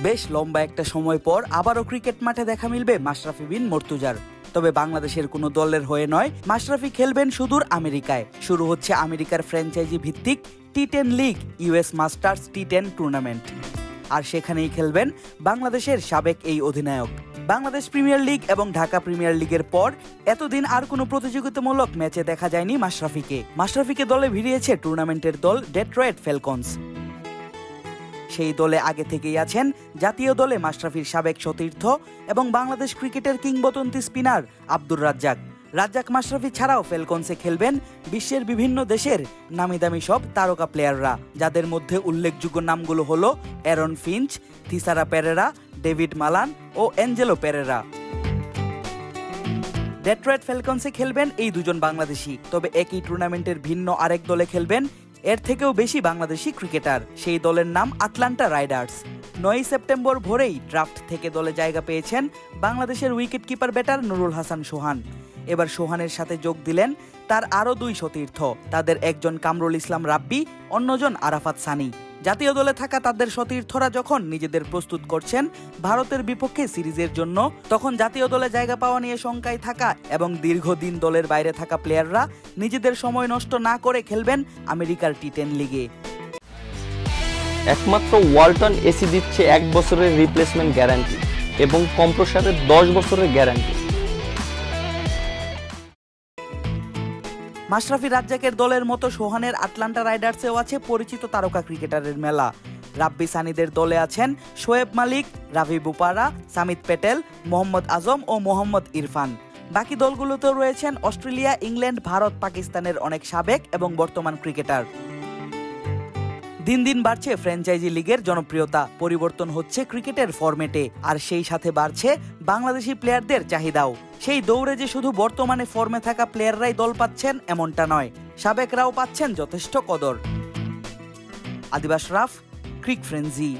বেশ লম্বা একটা সময় পর আবারও ক্রিকেট মাঠে দেখা মিলবে মাশরাফি বিন মর্তুজার। তবে বাংলাদেশের কোনো দলের হয়ে নয়, মাশরাফি খেলবেন সুদূর আমেরিকায়। শুরু হচ্ছে আমেরিকার ফ্র্যাঞ্চাইজি ভিত্তিক টি10 লিগ ইউএস মাস্টার্স টি10 টুর্নামেন্ট। আর সেখানেই খেলবেন বাংলাদেশের সাবেক এই অধিনায়ক। বাংলাদেশ প্রিমিয়ার লিগ এবং ঢাকা প্রিমিয়ার লিগের পর এতদিন আর কোনো প্রতিযোগিতামূলক ম্যাচে দেখা যায়নি মাশরাফিকে দলে ভিড়িয়েছে টুর্নামেন্টের দল ডেট্রয়েট ফ্যালকনস। সেই দলে আগে থেকেই আছেন জাতীয় দলে মাশরাফির সাবেক সতীর্থ এবং বাংলাদেশ ক্রিকেটের কিংবদন্তি স্পিনার আব্দুর রাজ্জাক। মাশরাফি ছাড়াও ফ্যালকনসে খেলবেন বিশ্বের বিভিন্ন দেশের নামিদামি সব তারকা প্লেয়াররা, যাদের মধ্যে উল্লেখযোগ্য নামগুলো হলো Aaron Finch, Thisara Perera, David Malan ও অ্যাঞ্জেলো পেরেরা। ডেট্রয়েট ফ্যালকনসে খেলবেন এই দুজন বাংলাদেশি। তবে একই টুর্নামেন্টের ভিন্ন আরেক দলে খেলবেন এর থেকেও বেশি বাংলাদেশি ক্রিকেটার। সেই দলের নাম আটলান্টা রাইডার্স। 9 সেপ্টেম্বর ভোরেই ড্রাফট থেকে দলে জায়গা পেয়েছেন বাংলাদেশের wicket keeper batter Nurul Hasan Sohan. এবার সোহানের সাথে যোগ দিলেন তার আরও দুই সতীর্থ। তাদের একজন কামরুল ইসলাম রাব্বি, অন্যজন আরাফাত সানি। জাতীয় দলে থাকা তাদের সতীর্থরা যখন নিজেদের প্রস্তুত করছেন ভারতের বিপক্ষে সিরিজের জন্য, তখন জাতীয় দলে জায়গা পাওয়া নিয়ে শঙ্কায় থাকা এবং দীর্ঘদিন দলের বাইরে থাকা প্লেয়াররা নিজেদের সময় নষ্ট না করে খেলবেন আমেরিকার টি10 লিগে। একমাত্র ওয়ালটন এসি দিচ্ছে 1 বছরের রিপ্লেসমেন্ট গ্যারান্টি এবং কম্প্রেসারের 10 বছরের গ্যারান্টি। মাশরাফি রাজ্জাকের দলের মতো সোহানের আটলান্টা রাইডার্সেও আছে পরিচিত তারকা ক্রিকেটারের মেলা। রাব্বি সানিদের দলে আছেন শোয়েব মালিক, রাভি বুপারা, সামিত পেটেল, মোহাম্মদ আজম ও মোহাম্মদ ইরফান। বাকি দলগুলোতেও রয়েছেন অস্ট্রেলিয়া, ইংল্যান্ড, ভারত, পাকিস্তানের অনেক সাবেক এবং বর্তমান ক্রিকেটার। দিন দিন বাড়ছে ফ্র্যাঞ্চাইজি লিগের জনপ্রিয়তা, পরিবর্তন হচ্ছে ক্রিকেটের ফরম্যাটে, আর সেই সাথে বাড়ছে বাংলাদেশি প্লেয়ারদের চাহিদাও। সেই দৌড়ে যে শুধু বর্তমানে ফর্মে থাকা প্লেয়াররাই দল পাচ্ছেন এমনটা নয়, সাবেকরাও পাচ্ছেন যথেষ্ট কদর। আদিব আশরাফ, ক্রিক ফ্রেঞ্জি।